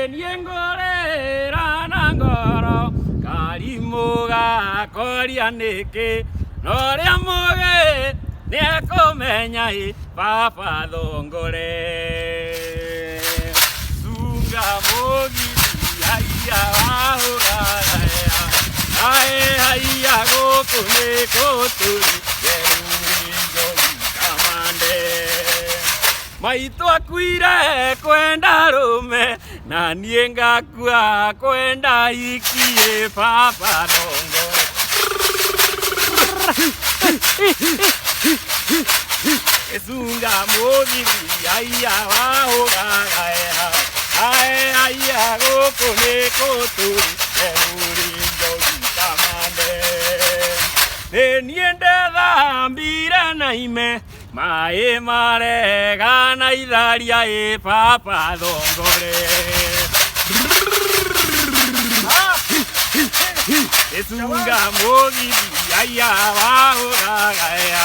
niengore ranangoro karimuga koria niki noria muge niekumenya baba thongore sunga mugithi haiya wahuraya ae haiya guku nikuturi Maitu akuire kwenda rume na niĩ ngakua kwenda ikie baba thongore Esunga mugithi haiya wahũgagaya ae haiya gũkũ nĩkũturi eruri njogi kamande nĩ niĩ ndethambire na ime Mae marega na itharia baba thongore Esunga mugithi haiya wahũgagaya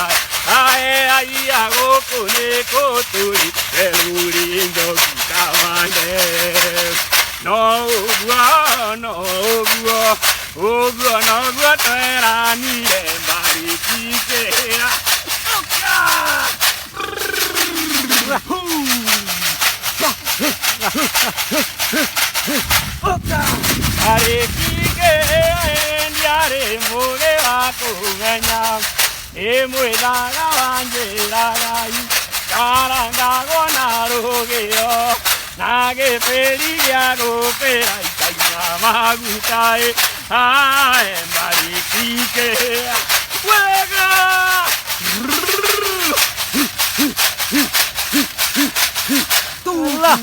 ae haiya gũkũ nĩkũturi eruri njogi kamande no ũguo noguo tweranire marikikĩra Ndiarĩ mũgĩ wa kũmenya nĩ mwĩthaga wa njĩragai karangagwo na rũgĩo na gĩbĩri gĩa gũkĩra ikaima maguta ae marikikĩra wega Tula